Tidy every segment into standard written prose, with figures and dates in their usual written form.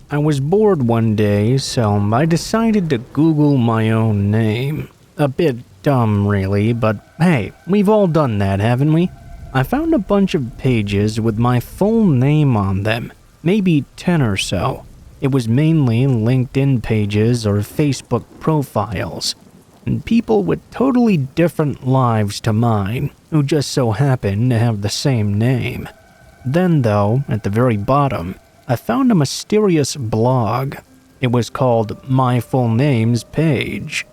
I was bored one day, so I decided to Google my own name. A bit dumb, really, but hey, we've all done that, haven't we? I found a bunch of pages with my full name on them, maybe 10 or so. It was mainly LinkedIn pages or Facebook profiles, and people with totally different lives to mine, who just so happened to have the same name. Then though, at the very bottom, I found a mysterious blog. It was called My Full Name's Page.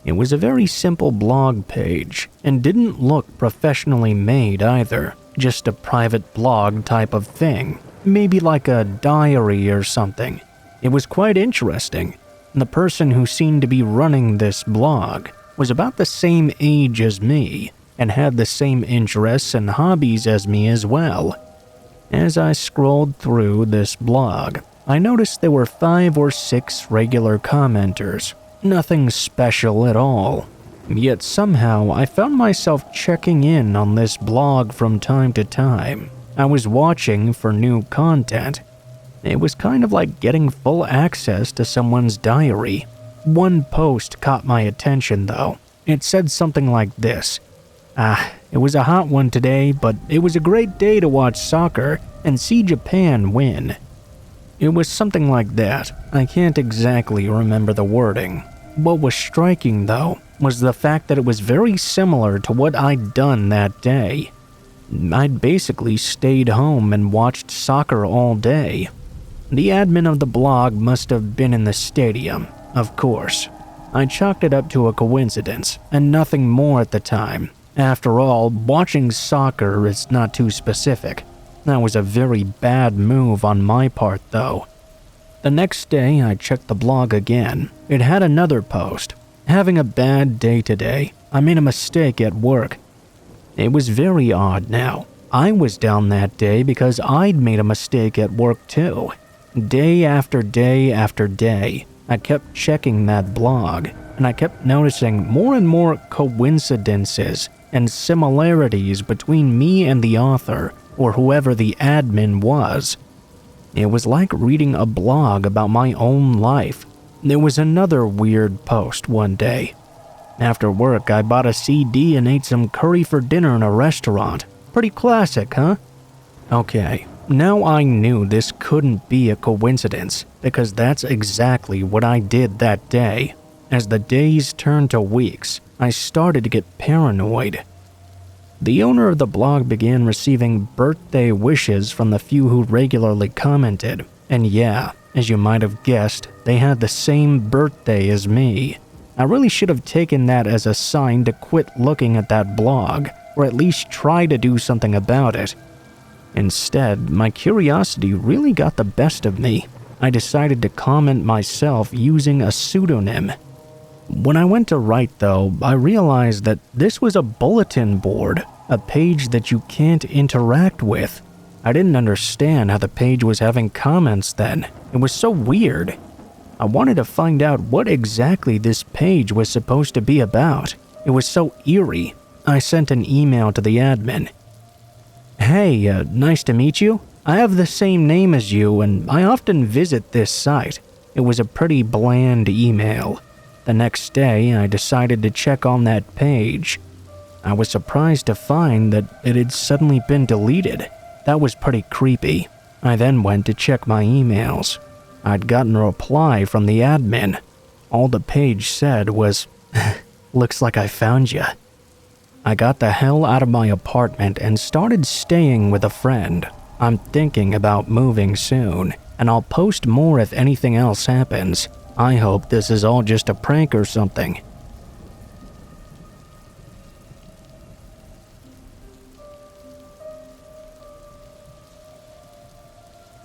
It was a very simple blog page, and didn't look professionally made either, just a private blog type of thing, maybe like a diary or something. It was quite interesting. The person who seemed to be running this blog was about the same age as me, and had the same interests and hobbies as me as well. As I scrolled through this blog, I noticed there were 5 or 6 regular commenters. Nothing special at all. Yet somehow I found myself checking in on this blog from time to time. I was watching for new content. It was kind of like getting full access to someone's diary. One post caught my attention though. It said something like this: it was a hot one today, but it was a great day to watch soccer and see Japan win. It was something like that. I can't exactly remember the wording. What was striking, though, was the fact that it was very similar to what I'd done that day. I'd basically stayed home and watched soccer all day. The admin of the blog must have been in the stadium, of course. I chalked it up to a coincidence, and nothing more at the time. After all, watching soccer is not too specific. That was a very bad move on my part, though. The next day, I checked the blog again. It had another post. Having a bad day today. I made a mistake at work. It was very odd now. I was down that day because I'd made a mistake at work too. Day after day after day, I kept checking that blog, and I kept noticing more and more coincidences and similarities between me and the author, or whoever the admin was. It was like reading a blog about my own life. There was another weird post one day. After work, I bought a CD and ate some curry for dinner in a restaurant. Pretty classic, huh? Okay, now I knew this couldn't be a coincidence, because that's exactly what I did that day. As the days turned to weeks, I started to get paranoid. The owner of the blog began receiving birthday wishes from the few who regularly commented, and yeah, as you might have guessed, they had the same birthday as me. I really should have taken that as a sign to quit looking at that blog, or at least try to do something about it. Instead, my curiosity really got the best of me. I decided to comment myself using a pseudonym. When I went to write, though, I realized that this was a bulletin board, a page that you can't interact with. I didn't understand how the page was having comments then. It was so weird. I wanted to find out what exactly this page was supposed to be about. It was so eerie. I sent an email to the admin. Hey, nice to meet you. I have the same name as you, and I often visit this site. It was a pretty bland email. The next day, I decided to check on that page. I was surprised to find that it had suddenly been deleted. That was pretty creepy. I then went to check my emails. I'd gotten a reply from the admin. All the page said was, "Looks like I found you." I got the hell out of my apartment and started staying with a friend. I'm thinking about moving soon, and I'll post more if anything else happens. I hope this is all just a prank or something.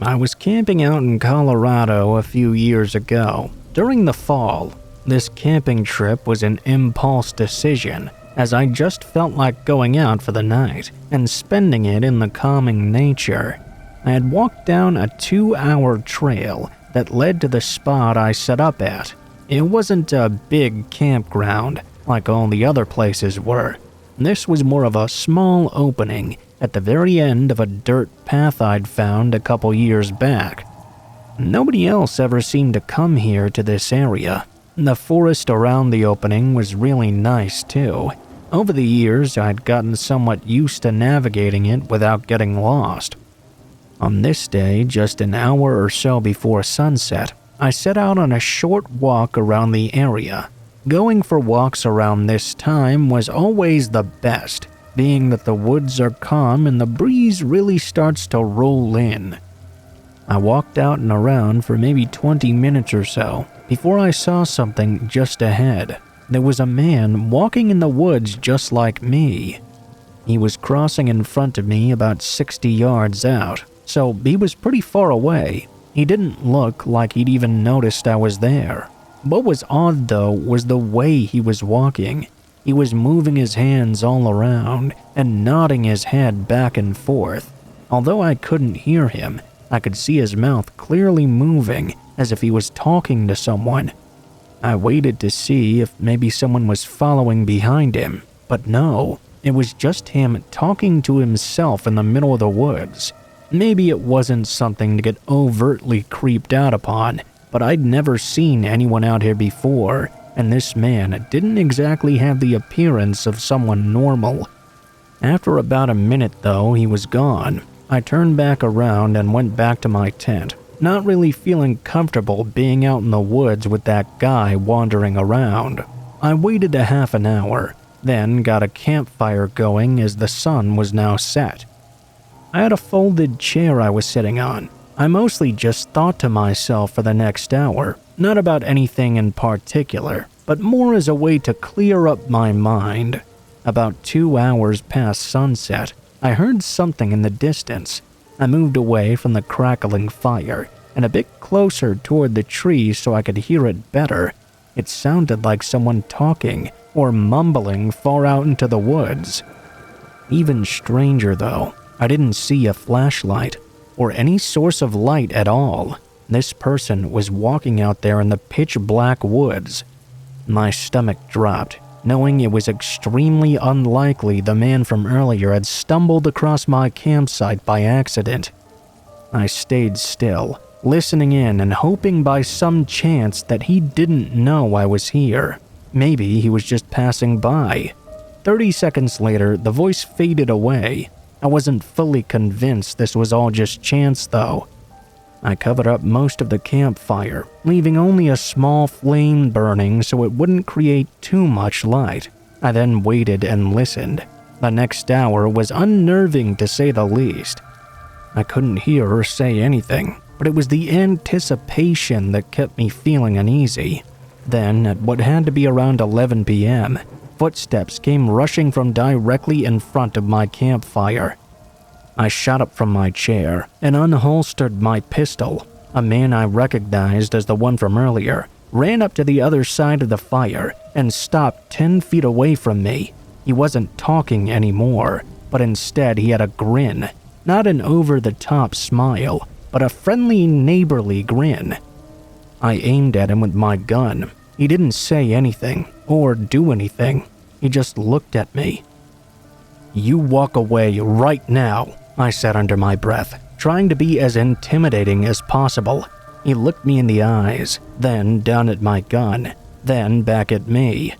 I was camping out in Colorado a few years ago. During the fall, this camping trip was an impulse decision, as I just felt like going out for the night and spending it in the calming nature. I had walked down a 2-hour trail that led to the spot I set up at. It wasn't a big campground like all the other places were. This was more of a small opening at the very end of a dirt path I'd found a couple years back. Nobody else ever seemed to come here to this area. The forest around the opening was really nice too. Over the years, I'd gotten somewhat used to navigating it without getting lost. On this day, just an hour or so before sunset, I set out on a short walk around the area. Going for walks around this time was always the best, being that the woods are calm and the breeze really starts to roll in. I walked out and around for maybe 20 minutes or so before I saw something just ahead. There was a man walking in the woods just like me. He was crossing in front of me about 60 yards out, so he was pretty far away. He didn't look like he'd even noticed I was there. What was odd though was the way he was walking. He was moving his hands all around and nodding his head back and forth. Although I couldn't hear him, I could see his mouth clearly moving as if he was talking to someone. I waited to see if maybe someone was following behind him, but no, it was just him talking to himself in the middle of the woods. Maybe it wasn't something to get overtly creeped out upon, but I'd never seen anyone out here before, and this man didn't exactly have the appearance of someone normal. After about a minute though, he was gone. I turned back around and went back to my tent, not really feeling comfortable being out in the woods with that guy wandering around. I waited a half an hour, then got a campfire going as the sun was now set. I had a folded chair I was sitting on. I mostly just thought to myself for the next hour, not about anything in particular, but more as a way to clear up my mind. About 2 hours past sunset, I heard something in the distance. I moved away from the crackling fire and a bit closer toward the tree so I could hear it better. It sounded like someone talking or mumbling far out into the woods. Even stranger though, I didn't see a flashlight or any source of light at all. This person was walking out there in the pitch black woods. My stomach dropped, knowing it was extremely unlikely the man from earlier had stumbled across my campsite by accident. I stayed still, listening in and hoping by some chance that he didn't know I was here. Maybe he was just passing by. 30 seconds later, the voice faded away. I wasn't fully convinced this was all just chance though. I covered up most of the campfire, leaving only a small flame burning so it wouldn't create too much light. I then waited and listened. The next hour was unnerving to say the least. I couldn't hear her say anything, but it was the anticipation that kept me feeling uneasy. Then, at what had to be around 11 p.m., footsteps came rushing from directly in front of my campfire. I shot up from my chair and unholstered my pistol. A man I recognized as the one from earlier ran up to the other side of the fire and stopped 10 feet away from me. He wasn't talking anymore, but instead he had a grin. Not an over-the-top smile, but a friendly, neighborly grin. I aimed at him with my gun. He didn't say anything or do anything. He just looked at me. "You walk away right now," I said under my breath, trying to be as intimidating as possible. He looked me in the eyes, then down at my gun, then back at me.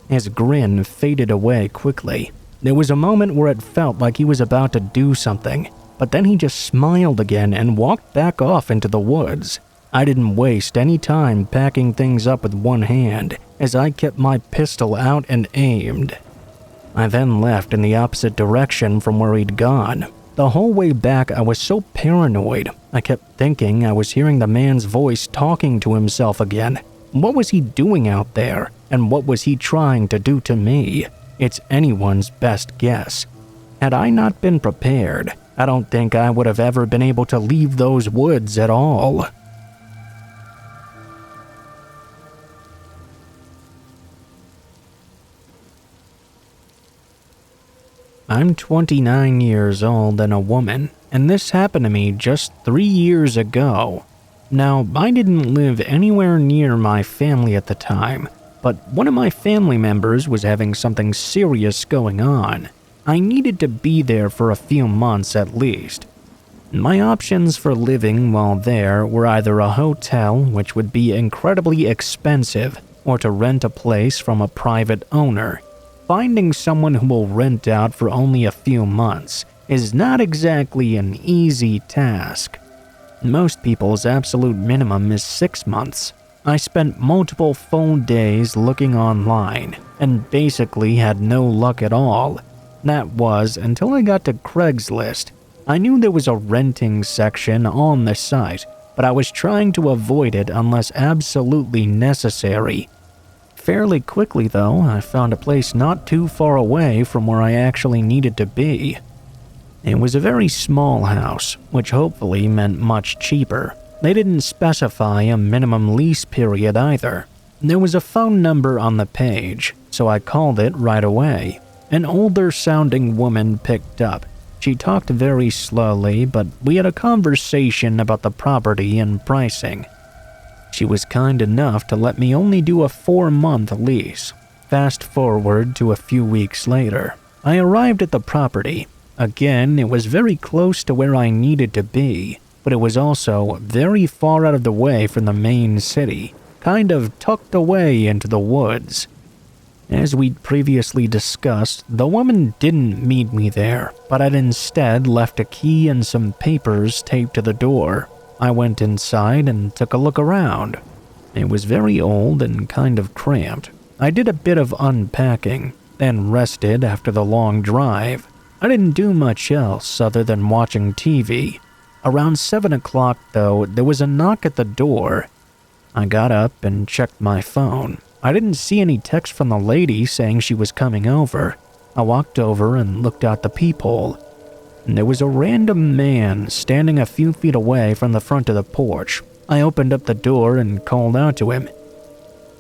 His grin faded away quickly. There was a moment where it felt like he was about to do something, but then he just smiled again and walked back off into the woods. I didn't waste any time packing things up with one hand as I kept my pistol out and aimed. I then left in the opposite direction from where he'd gone. The whole way back I was so paranoid, I kept thinking I was hearing the man's voice talking to himself again. What was he doing out there, and what was he trying to do to me? It's anyone's best guess. Had I not been prepared, I don't think I would have ever been able to leave those woods at all. I'm 29 years old and a woman, and this happened to me just 3 years ago. Now, I didn't live anywhere near my family at the time, but one of my family members was having something serious going on. I needed to be there for a few months at least. My options for living while there were either a hotel, which would be incredibly expensive, or to rent a place from a private owner. Finding someone who will rent out for only a few months is not exactly an easy task. Most people's absolute minimum is 6 months. I spent multiple full days looking online and basically had no luck at all. That was until I got to Craigslist. I knew there was a renting section on the site, but I was trying to avoid it unless absolutely necessary. Fairly quickly, though, I found a place not too far away from where I actually needed to be. It was a very small house, which hopefully meant much cheaper. They didn't specify a minimum lease period either. There was a phone number on the page, so I called it right away. An older-sounding woman picked up. She talked very slowly, but we had a conversation about the property and pricing. She was kind enough to let me only do a 4-month lease. Fast forward to a few weeks later. I arrived at the property. Again, it was very close to where I needed to be, but it was also very far out of the way from the main city, kind of tucked away into the woods. As we'd previously discussed, the woman didn't meet me there, but had instead left a key and some papers taped to the door. I went inside and took a look around. It was very old and kind of cramped. I did a bit of unpacking, then rested after the long drive. I didn't do much else other than watching TV. Around 7 o'clock, though, there was a knock at the door. I got up and checked my phone. I didn't see any text from the lady saying she was coming over. I walked over and looked out the peephole. There was a random man standing a few feet away from the front of the porch. I opened up the door and called out to him.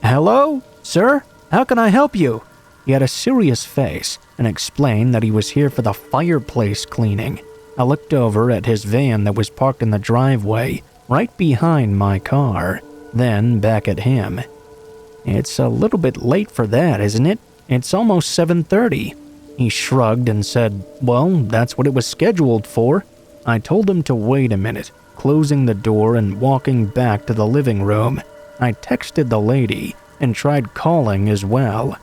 "Hello, sir? How can I help you?" He had a serious face and explained that he was here for the fireplace cleaning. I looked over at his van that was parked in the driveway, right behind my car, then back at him. "It's a little bit late for that, isn't it? It's almost 7:30. He shrugged and said, "Well, that's what it was scheduled for." I told him to wait a minute, closing the door and walking back to the living room. I texted the lady and tried calling as well.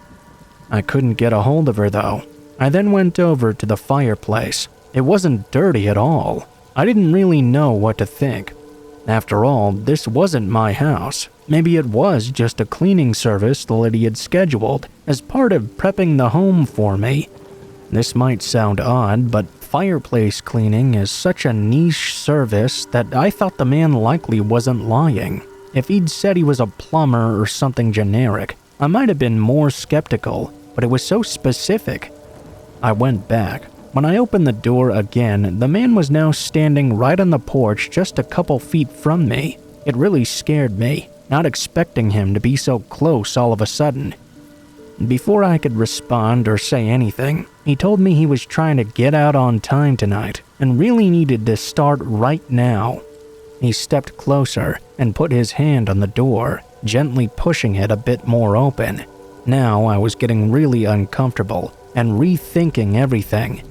I couldn't get a hold of her though. I then went over to the fireplace. It wasn't dirty at all. I didn't really know what to think. After all, this wasn't my house. Maybe it was just a cleaning service the lady had scheduled as part of prepping the home for me. This might sound odd, but fireplace cleaning is such a niche service that I thought the man likely wasn't lying. If he'd said he was a plumber or something generic, I might have been more skeptical, but it was so specific. I went back. When I opened the door again, the man was now standing right on the porch just a couple feet from me. It really scared me, not expecting him to be so close all of a sudden. Before I could respond or say anything, he told me he was trying to get out on time tonight and really needed to start right now. He stepped closer and put his hand on the door, gently pushing it a bit more open. Now I was getting really uncomfortable and rethinking everything.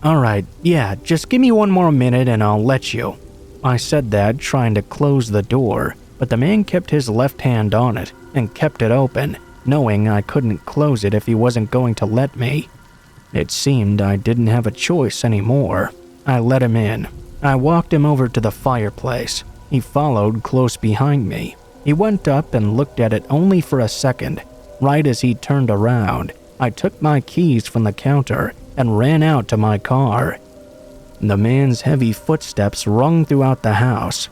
"Alright, yeah, just give me one more minute and I'll let you." I said that, trying to close the door, but the man kept his left hand on it and kept it open, knowing I couldn't close it if he wasn't going to let me. It seemed I didn't have a choice anymore. I let him in. I walked him over to the fireplace. He followed close behind me. He went up and looked at it only for a second. Right as he turned around, I took my keys from the counter and ran out to my car. The man's heavy footsteps rung throughout the house.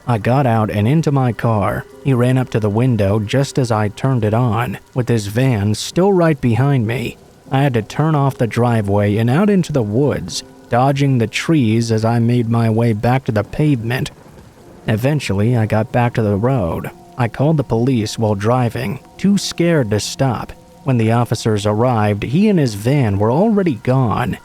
I got out and into my car. He ran up to the window just as I turned it on, with his van still right behind me. I had to turn off the driveway and out into the woods, dodging the trees as I made my way back to the pavement. Eventually, I got back to the road. I called the police while driving, too scared to stop. When the officers arrived, he and his van were already gone.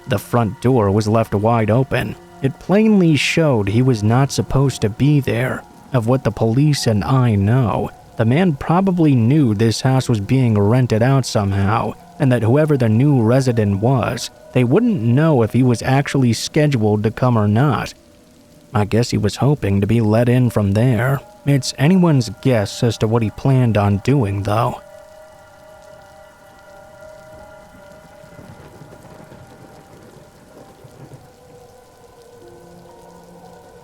The front door was left wide open. It plainly showed he was not supposed to be there. Of what the police and I know, the man probably knew this house was being rented out somehow and that whoever the new resident was, they wouldn't know if he was actually scheduled to come or not. I guess he was hoping to be let in from there. It's anyone's guess as to what he planned on doing, though.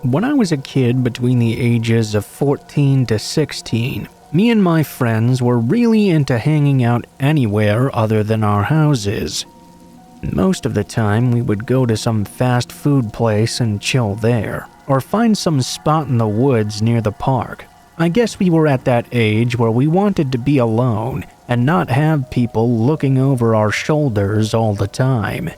When I was a kid between the ages of 14 to 16, me and my friends were really into hanging out anywhere other than our houses. Most of the time, we would go to some fast food place and chill there, or find some spot in the woods near the park. I guess we were at that age where we wanted to be alone and not have people looking over our shoulders all the time.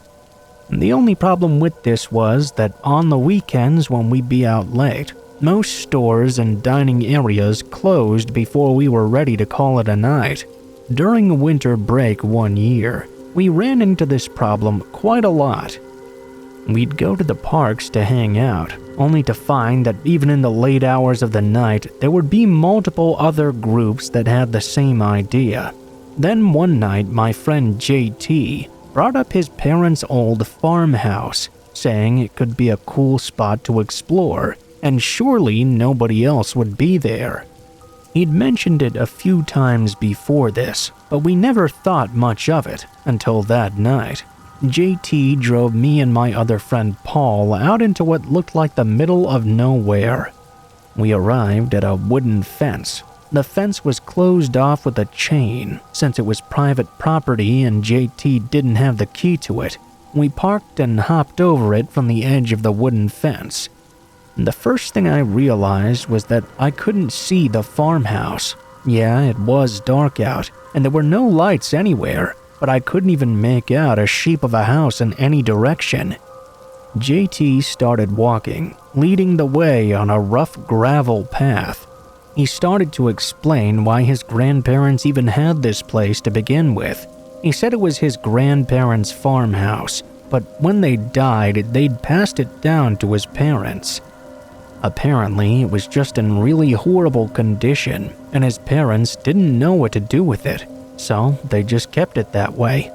The only problem with this was that on the weekends when we'd be out late, most stores and dining areas closed before we were ready to call it a night. During winter break one year, we ran into this problem quite a lot. We'd go to the parks to hang out, only to find that even in the late hours of the night, there would be multiple other groups that had the same idea. Then one night, my friend JT brought up his parents' old farmhouse, saying it could be a cool spot to explore, and surely nobody else would be there. He'd mentioned it a few times before this, but we never thought much of it until that night. JT drove me and my other friend Paul out into what looked like the middle of nowhere. We arrived at a wooden fence. The fence was closed off with a chain, since it was private property and JT didn't have the key to it. We parked and hopped over it from the edge of the wooden fence. The first thing I realized was that I couldn't see the farmhouse. Yeah, it was dark out, and there were no lights anywhere, but I couldn't even make out a shape of a house in any direction. JT started walking, leading the way on a rough gravel path. He started to explain why his grandparents even had this place to begin with. He said it was his grandparents' farmhouse, but when they died, they'd passed it down to his parents. Apparently, it was just in really horrible condition, and his parents didn't know what to do with it, so they just kept it that way.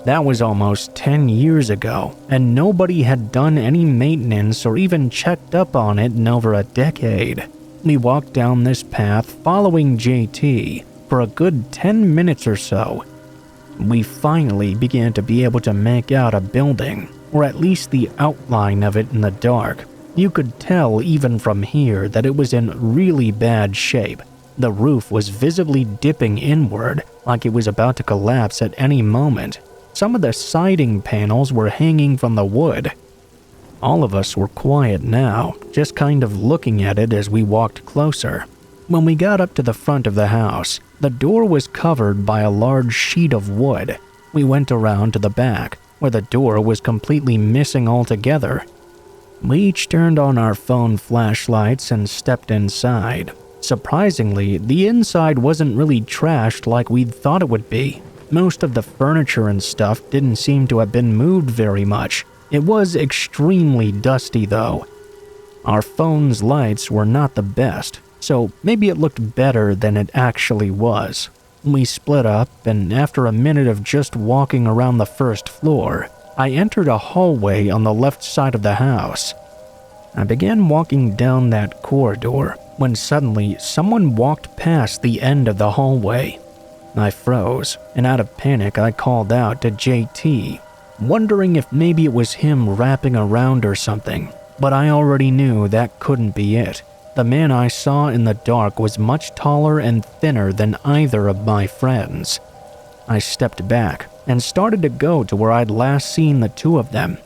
That was almost 10 years ago, and nobody had done any maintenance or even checked up on it in over a decade. We walked down this path following JT for a good 10 minutes or so. We finally began to be able to make out a building, or at least the outline of it in the dark. You could tell even from here that it was in really bad shape. The roof was visibly dipping inward, like it was about to collapse at any moment. Some of the siding panels were hanging from the wood. All of us were quiet now, just kind of looking at it as we walked closer. When we got up to the front of the house, the door was covered by a large sheet of wood. We went around to the back, where the door was completely missing altogether. We each turned on our phone flashlights and stepped inside. Surprisingly, the inside wasn't really trashed like we'd thought it would be. Most of the furniture and stuff didn't seem to have been moved very much. It was extremely dusty, though. Our phone's lights were not the best, so maybe it looked better than it actually was. We split up, and after a minute of just walking around the first floor, I entered a hallway on the left side of the house. I began walking down that corridor when suddenly someone walked past the end of the hallway. I froze, and out of panic I called out to JT, wondering if maybe it was him wrapping around or something, but I already knew that couldn't be it. The man I saw in the dark was much taller and thinner than either of my friends. I stepped back and started to go to where I'd last seen the two of them.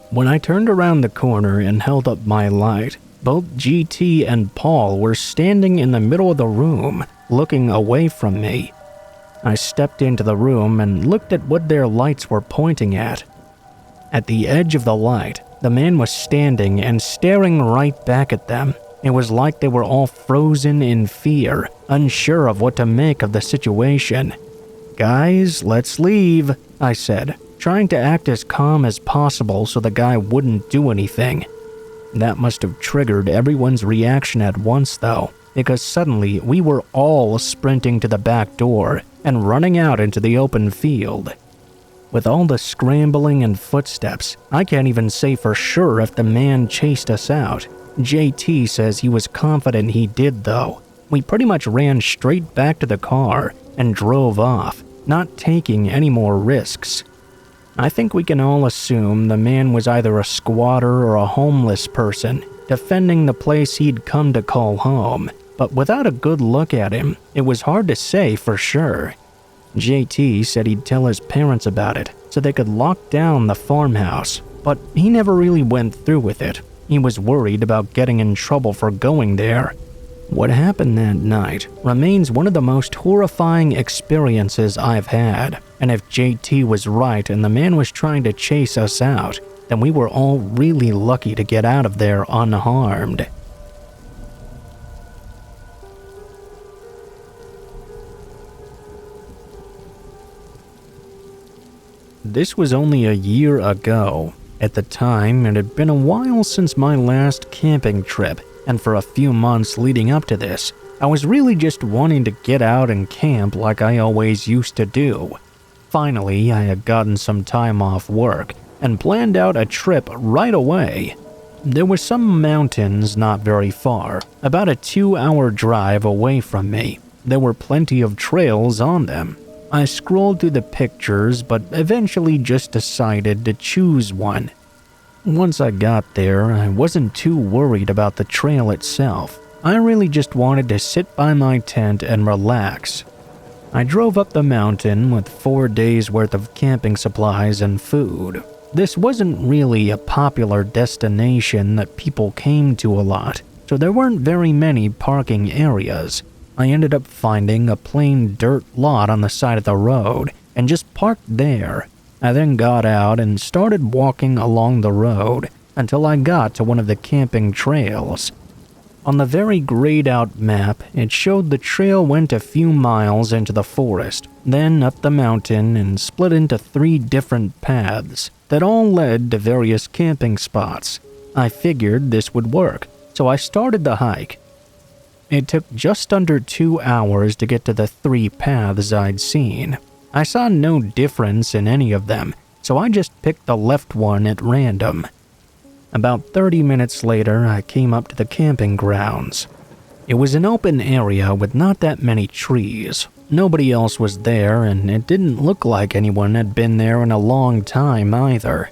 When I turned around the corner and held up my light, both GT and Paul were standing in the middle of the room, looking away from me. I stepped into the room and looked at what their lights were pointing at. At the edge of the light, the man was standing and staring right back at them. It was like they were all frozen in fear, unsure of what to make of the situation. "Guys, let's leave," I said, trying to act as calm as possible so the guy wouldn't do anything. That must have triggered everyone's reaction at once, though, because suddenly we were all sprinting to the back door, and running out into the open field. With all the scrambling and footsteps, I can't even say for sure if the man chased us out. JT says he was confident he did though. We pretty much ran straight back to the car and drove off, not taking any more risks. I think we can all assume the man was either a squatter or a homeless person, defending the place he'd come to call home, but without a good look at him, it was hard to say for sure. JT said he'd tell his parents about it so they could lock down the farmhouse, but he never really went through with it. He was worried about getting in trouble for going there. What happened that night remains one of the most horrifying experiences I've had, and if JT was right and the man was trying to chase us out, then we were all really lucky to get out of there unharmed. This was only a year ago. At the time, it had been a while since my last camping trip, and for a few months leading up to this, I was really just wanting to get out and camp like I always used to do. Finally, I had gotten some time off work and planned out a trip right away. There were some mountains not very far, about a 2-hour drive away from me. There were plenty of trails on them. I scrolled through the pictures, but eventually just decided to choose one. Once I got there, I wasn't too worried about the trail itself. I really just wanted to sit by my tent and relax. I drove up the mountain with 4 days worth of camping supplies and food. This wasn't really a popular destination that people came to a lot, so there weren't very many parking areas. I ended up finding a plain dirt lot on the side of the road and just parked there. I then got out and started walking along the road until I got to one of the camping trails. On the very grayed out map, it showed the trail went a few miles into the forest, then up the mountain and split into 3 different paths that all led to various camping spots. I figured this would work, so I started the hike. It took just under 2 hours to get to the 3 paths I'd seen. I saw no difference in any of them, so I just picked the left one at random. About 30 minutes later, I came up to the camping grounds. It was an open area with not that many trees. Nobody else was there, and it didn't look like anyone had been there in a long time either.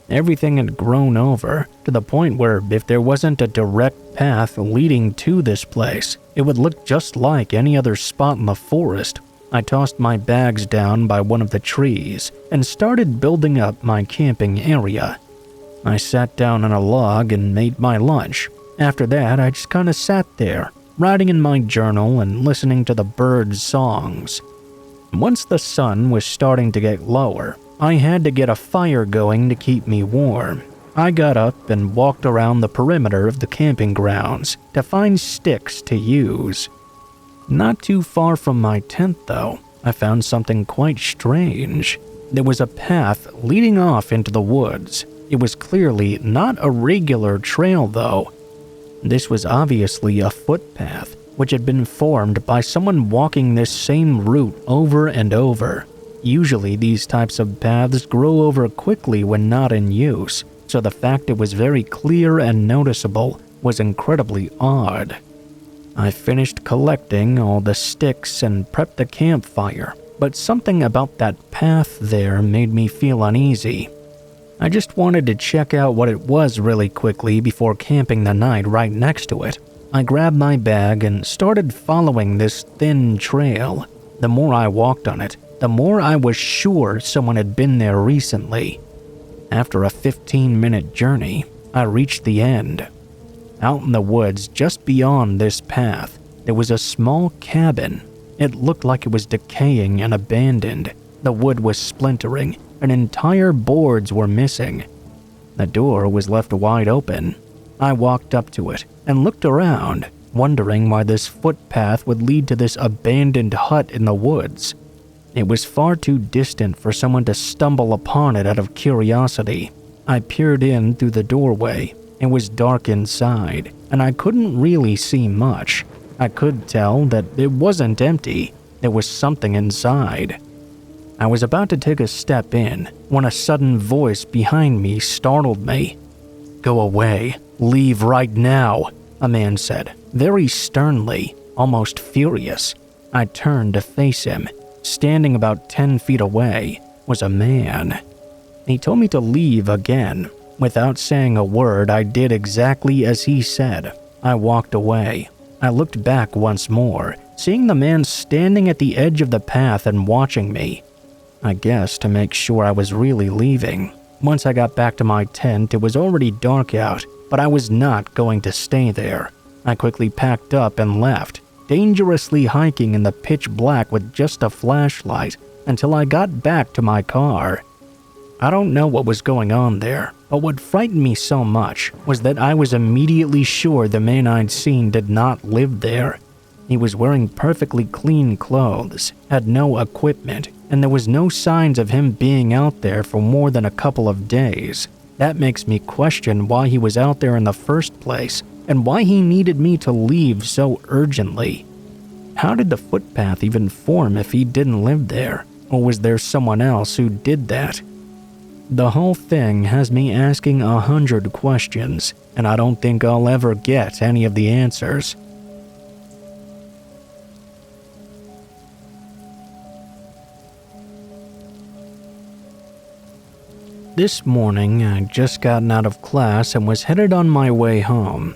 Everything had grown over, to the point where if there wasn't a direct path leading to this place, it would look just like any other spot in the forest. I tossed my bags down by one of the trees and started building up my camping area. I sat down on a log and made my lunch. After that, I just kind of sat there, writing in my journal and listening to the birds' songs. Once the sun was starting to get lower, I had to get a fire going to keep me warm. I got up and walked around the perimeter of the camping grounds to find sticks to use. Not too far from my tent, though, I found something quite strange. There was a path leading off into the woods. It was clearly not a regular trail, though. This was obviously a footpath, which had been formed by someone walking this same route over and over. Usually these types of paths grow over quickly when not in use, so the fact it was very clear and noticeable was incredibly odd. I finished collecting all the sticks and prepped the campfire, but something about that path there made me feel uneasy. I just wanted to check out what it was really quickly before camping the night right next to it. I grabbed my bag and started following this thin trail. The more I walked on it, the more I was sure someone had been there recently. After a 15-minute journey, I reached the end. Out in the woods just beyond this path, there was a small cabin. It looked like it was decaying and abandoned. The wood was splintering, and entire boards were missing. The door was left wide open. I walked up to it and looked around, wondering why this footpath would lead to this abandoned hut in the woods. It was far too distant for someone to stumble upon it out of curiosity. I peered in through the doorway. It was dark inside, and I couldn't really see much. I could tell that it wasn't empty. There was something inside. I was about to take a step in when a sudden voice behind me startled me. "Go away. Leave right now," a man said, very sternly, almost furious. I turned to face him. Standing about 10 feet away was a man. He told me to leave again. Without saying a word, I did exactly as he said. I walked away. I looked back once more, seeing the man standing at the edge of the path and watching me. I guess to make sure I was really leaving. Once I got back to my tent, it was already dark out, but I was not going to stay there. I quickly packed up and left, dangerously hiking in the pitch black with just a flashlight until I got back to my car. I don't know what was going on there, but what frightened me so much was that I was immediately sure the man I'd seen did not live there. He was wearing perfectly clean clothes, had no equipment, and there was no signs of him being out there for more than a couple of days. That makes me question why he was out there in the first place, and why he needed me to leave so urgently. How did the footpath even form if he didn't live there? Or was there someone else who did that? The whole thing has me asking 100 questions, and I don't think I'll ever get any of the answers. This morning, I'd just gotten out of class and was headed on my way home.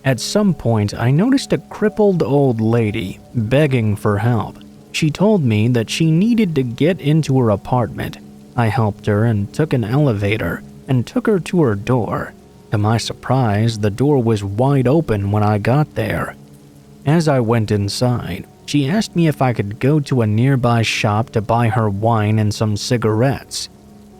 At some point, I noticed a crippled old lady begging for help. She told me that she needed to get into her apartment. I helped her and took an elevator and took her to her door. To my surprise, the door was wide open when I got there. As I went inside, she asked me if I could go to a nearby shop to buy her wine and some cigarettes.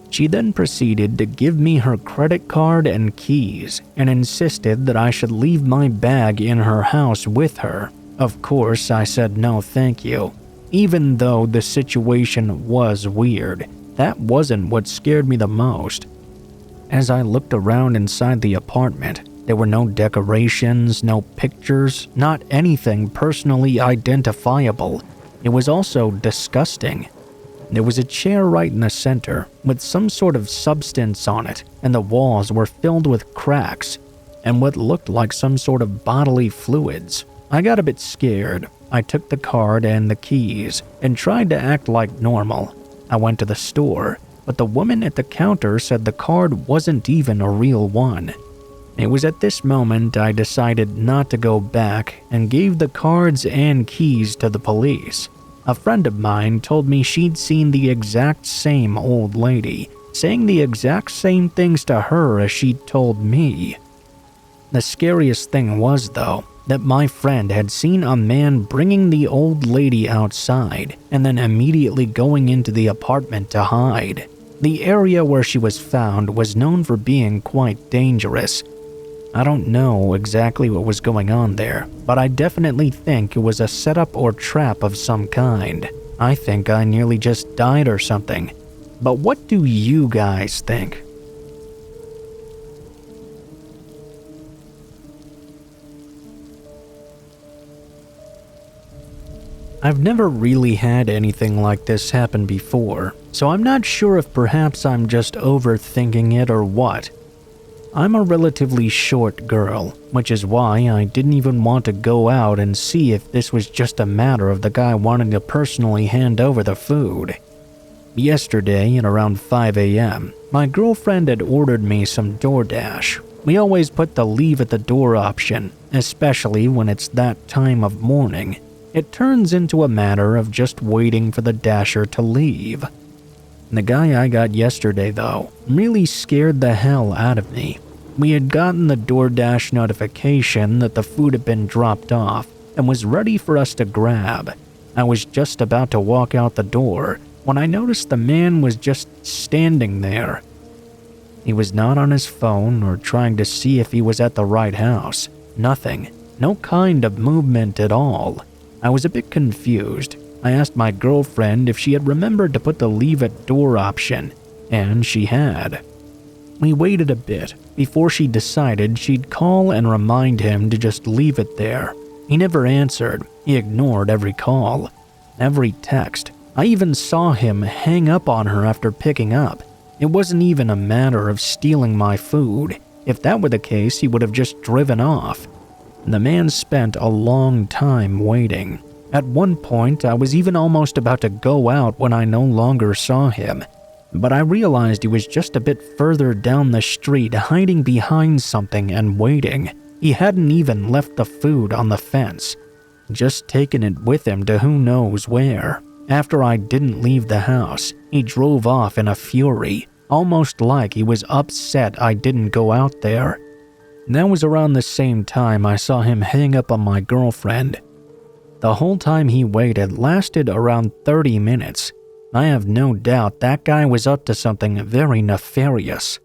She then proceeded to give me her credit card and keys and insisted that I should leave my bag in her house with her. Of course, I said no thank you. Even though the situation was weird, that wasn't what scared me the most. As I looked around inside the apartment, there were no decorations, no pictures, not anything personally identifiable. It was also disgusting. There was a chair right in the center with some sort of substance on it, and the walls were filled with cracks and what looked like some sort of bodily fluids. I got a bit scared. I took the card and the keys and tried to act like normal. I went to the store, but the woman at the counter said the card wasn't even a real one. It was at this moment I decided not to go back and gave the cards and keys to the police. A friend of mine told me she'd seen the exact same old lady, saying the exact same things to her as she'd told me. The scariest thing was, though, that my friend had seen a man bringing the old lady outside and then immediately going into the apartment to hide. The area where she was found was known for being quite dangerous. I don't know exactly what was going on there, but I definitely think it was a setup or trap of some kind. I think I nearly just died or something. But what do you guys think? I've never really had anything like this happen before, so I'm not sure if perhaps I'm just overthinking it or what. I'm a relatively short girl, which is why I didn't even want to go out and see if this was just a matter of the guy wanting to personally hand over the food. Yesterday at around 5 a.m., my girlfriend had ordered me some DoorDash. We always put the leave at the door option, especially when it's that time of morning. It turns into a matter of just waiting for the dasher to leave. The guy I got yesterday, though, really scared the hell out of me. We had gotten the DoorDash notification that the food had been dropped off and was ready for us to grab. I was just about to walk out the door when I noticed the man was just standing there. He was not on his phone or trying to see if he was at the right house. Nothing. No kind of movement at all. I was a bit confused. I asked my girlfriend if she had remembered to put the leave at door option, and she had. We waited a bit before she decided she'd call and remind him to just leave it there. He never answered. He ignored every call. every text. I even saw him hang up on her after picking up. It wasn't even a matter of stealing my food. If that were the case, he would have just driven off. The man spent a long time waiting. At one point, I was even almost about to go out when I no longer saw him. But I realized he was just a bit further down the street, hiding behind something and waiting. He hadn't even left the food on the fence, just taken it with him to who knows where. After I didn't leave the house, he drove off in a fury, almost like he was upset I didn't go out there. That was around the same time I saw him hang up on my girlfriend. The whole time he waited lasted around 30 minutes. I have no doubt that guy was up to something very nefarious.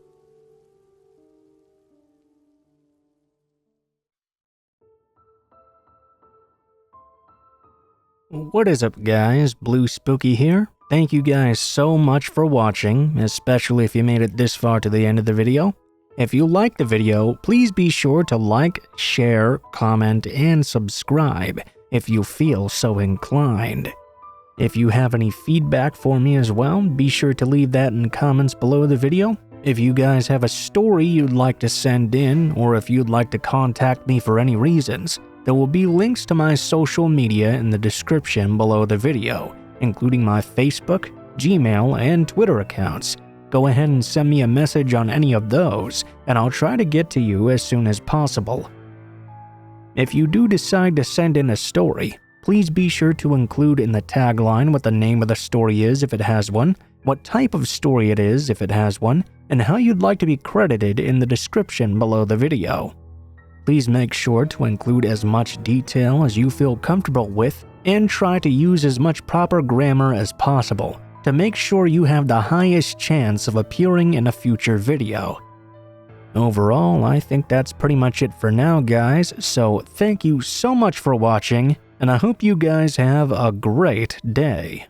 What is up, guys? Blue Spooky here. Thank you guys so much for watching, especially if you made it this far to the end of the video. If you liked the video, please be sure to like, share, comment, and subscribe if you feel so inclined. If you have any feedback for me as well, be sure to leave that in comments below the video. If you guys have a story you'd like to send in, or if you'd like to contact me for any reasons, there will be links to my social media in the description below the video, including my Facebook, Gmail, and Twitter accounts. Go ahead and send me a message on any of those, and I'll try to get to you as soon as possible. If you do decide to send in a story, please be sure to include in the tagline what the name of the story is if it has one, what type of story it is if it has one, and how you'd like to be credited in the description below the video. Please make sure to include as much detail as you feel comfortable with, and try to use as much proper grammar as possible to make sure you have the highest chance of appearing in a future video. Overall, I think that's pretty much it for now, guys, so thank you so much for watching, and I hope you guys have a great day.